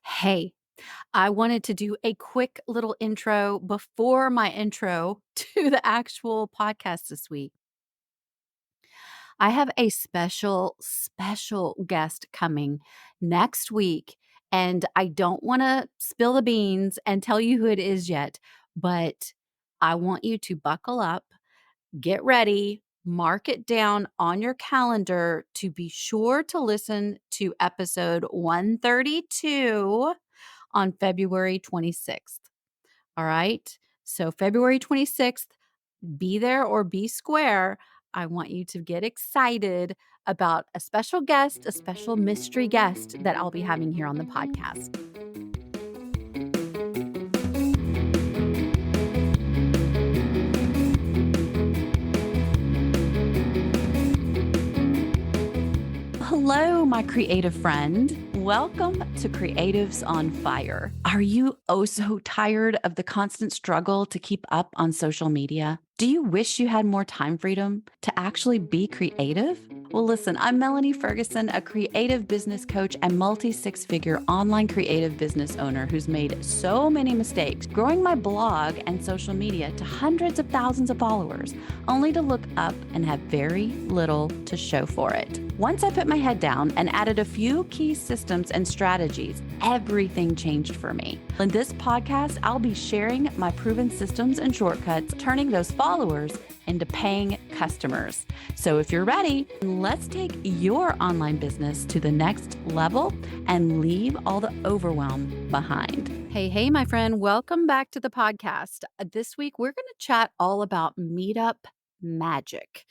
Hey, I wanted to do a quick little intro before my intro to the actual podcast this week. I have a special guest coming next week, and I don't want to spill the beans and tell you who it is yet, but I want you to buckle up, get ready, mark it down on your calendar to be sure to listen to episode 132 on February 26th. All right. So, February 26th, be there or be square. I want you to get excited about a special guest, a special mystery guest that I'll be having here on the podcast. Hello, my creative friend. Welcome to Creatives on Fire. Are you oh so tired of the constant struggle to keep up on social media? Do you wish you had more time freedom to actually be creative? Well, listen, I'm Melanie Ferguson, a creative business coach and multi six-figure online creative business owner who's made so many mistakes growing my blog and social media to hundreds of thousands of followers, only to look up and have very little to show for it. Once I put my head down and added a few key systems and strategies, everything changed for me. In this podcast, I'll be sharing my proven systems and shortcuts, turning those followers into paying customers. So if you're ready, let's take your online business to the next level and leave all the overwhelm behind. Hey, my friend, welcome back to the podcast. This week, we're going to chat all about Meetup magic.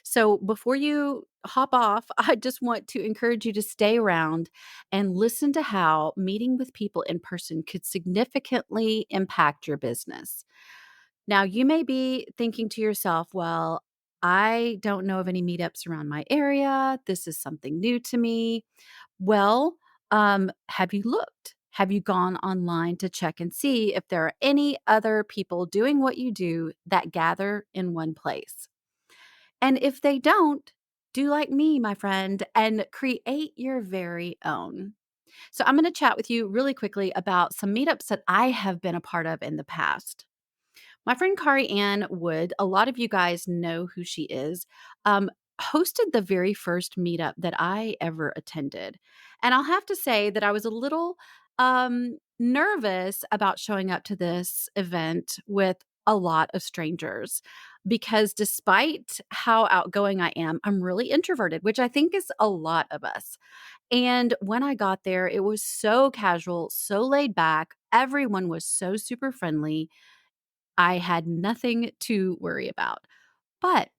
So before you hop off, I just want to encourage you to stay around and listen to how meeting with people in person could significantly impact your business. Now, you may be thinking to yourself, well, I don't know of any meetups around my area. This is something new to me. Well, have you looked? Have you gone online to check and see if there are any other people doing what you do that gather in one place? And if they don't, do like me, my friend, and create your very own. So, I'm going to chat with you really quickly about some meetups that I have been a part of in the past. My friend Kari Ann Wood, a lot of you guys know who she is, hosted the very first meetup that I ever attended. And I'll have to say that I was a little nervous about showing up to this event with a lot of strangers because despite how outgoing I am, I'm really introverted, which I think is a lot of us. And when I got there, it was so casual, so laid back. Everyone was so super friendly. I had nothing to worry about. But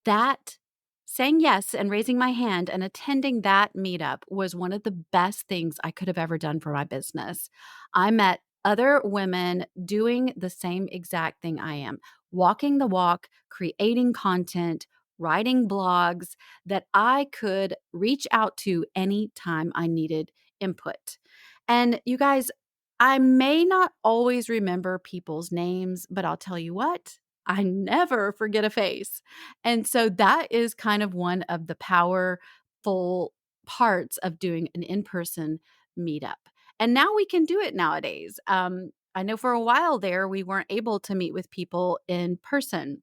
that saying yes and raising my hand and attending that meetup was one of the best things I could have ever done for my business. I met other women doing the same exact thing I am, walking the walk, creating content, writing blogs that I could reach out to anytime I needed input. And you guys, I may not always remember people's names, but I'll tell you what, I never forget a face. And so that is kind of one of the powerful parts of doing an in-person meetup. And now we can do it nowadays. I know for a while there, we weren't able to meet with people in person.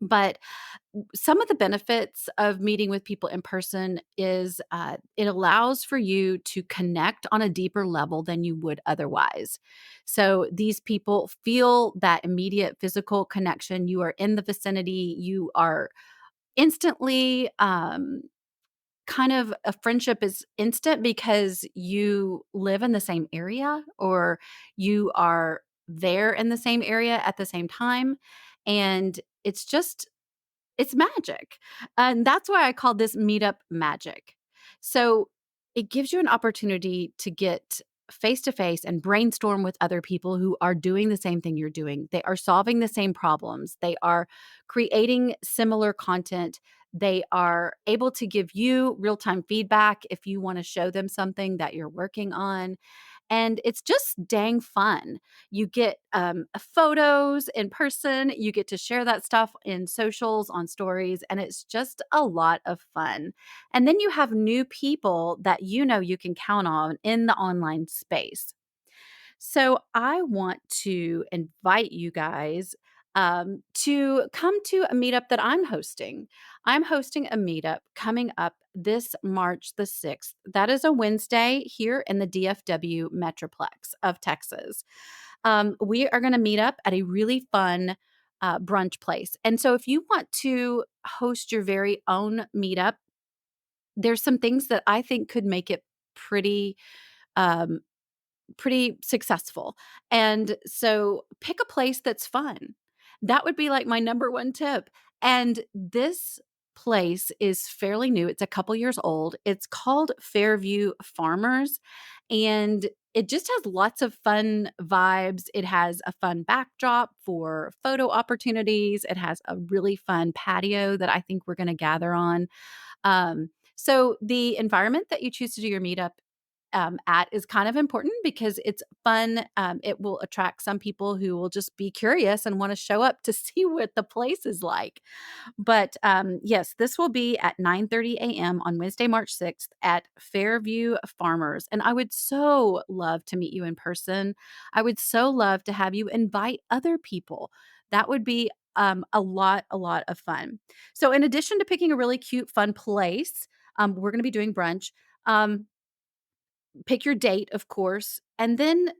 But some of the benefits of meeting with people in person is it allows for you to connect on a deeper level than you would otherwise. So these people feel that immediate physical connection. You are in the vicinity, you are instantly kind of a friendship is instant because you live in the same area or you are there in the same area at the same time. And it's magic. And that's why I call this meetup magic. So it gives you an opportunity to get face to face and brainstorm with other people who are doing the same thing you're doing. They are solving the same problems. They are creating similar content. They are able to give you real time feedback if you want to show them something that you're working on. And it's just dang fun. You get photos in person, you get to share that stuff in socials, on stories, and it's just a lot of fun. And then you have new people that you know you can count on in the online space. So I want to invite you guys to come to a meetup that I'm hosting. I'm hosting a meetup coming up this March the 6th. That is a Wednesday here in the DFW Metroplex of Texas. We are going to meet up at a really fun brunch place. And so if you want to host your very own meetup, there's some things that I think could make it pretty um, pretty successful. And so pick a place that's fun. That would be like my number one tip. And this place is fairly new. It's a couple years old. It's called Fairview Farmers, and it just has lots of fun vibes. It has a fun backdrop for photo opportunities. It has a really fun patio that I think we're going to gather on. So the environment that you choose to do your meetup at is kind of important because it's fun. It will attract some people who will just be curious and want to show up to see what the place is like. But yes, this will be at 9:30 a.m. on Wednesday, March 6th at Fairview Farmers. And I would so love to meet you in person. I would so love to have you invite other people. That would be a lot of fun. So, in addition to picking a really cute, fun place, we're going to be doing brunch. Um, Pick your date, of course, and then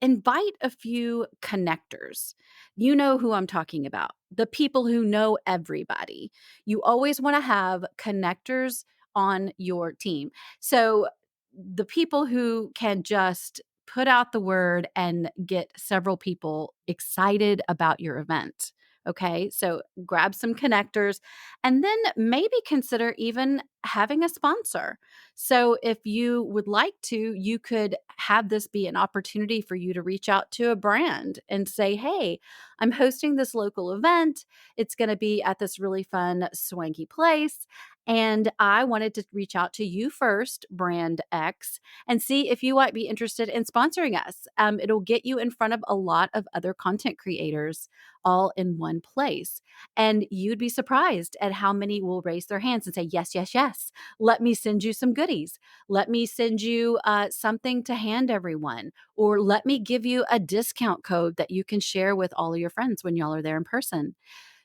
invite a few connectors. You know who I'm talking about. The people who know everybody. You always want to have connectors on your team. So the people who can just put out the word and get several people excited about your event. Okay, so grab some connectors and then maybe consider even having a sponsor. So, if you would like to, you could have this be an opportunity for you to reach out to a brand and say, "Hey, I'm hosting this local event. It's going to be at this really fun, swanky place. And I wanted to reach out to you first, brand X, and see if you might be interested in sponsoring us. It'll get you in front of a lot of other content creators all in one place. And you'd be surprised at how many will raise their hands and say, yes, yes, yes. Let me send you some goodies. Let me send you something to hand everyone, or let me give you a discount code that you can share with all of your friends when y'all are there in person.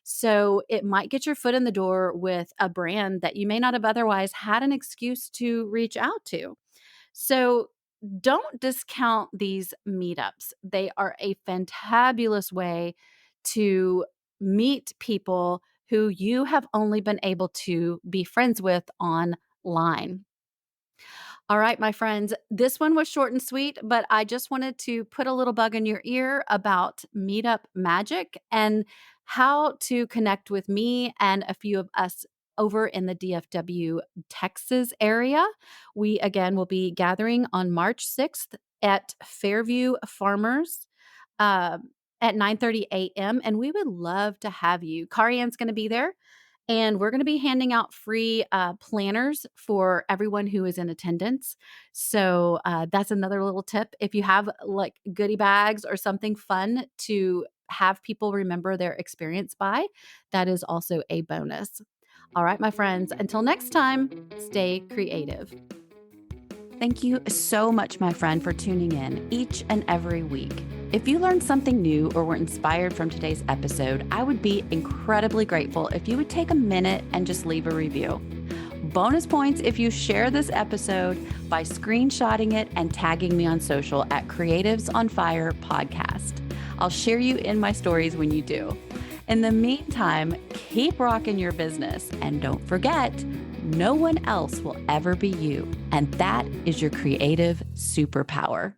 So it might get your foot in the door with a brand that you may not have otherwise had an excuse to reach out to. So don't discount these meetups. They are a fantabulous way to meet people who you have only been able to be friends with online. All right, my friends, this one was short and sweet, but I just wanted to put a little bug in your ear about Meetup magic and how to connect with me and a few of us over in the DFW, Texas area. We again will be gathering on March 6th at Fairview Farmers uh, at 9:30 a.m. And we would love to have you. Carian's going to be there. And we're going to be handing out free planners for everyone who is in attendance. So that's another little tip. If you have like goodie bags or something fun to have people remember their experience by, that is also a bonus. All right, my friends, until next time, stay creative. Thank you so much, my friend, for tuning in each and every week. If you learned something new or were inspired from today's episode, I would be incredibly grateful if you would take a minute and just leave a review. Bonus points if you share this episode by screenshotting it and tagging me on social at Creatives on Fire Podcast. I'll share you in my stories when you do. In the meantime, keep rocking your business and don't forget, no one else will ever be you. And that is your creative superpower.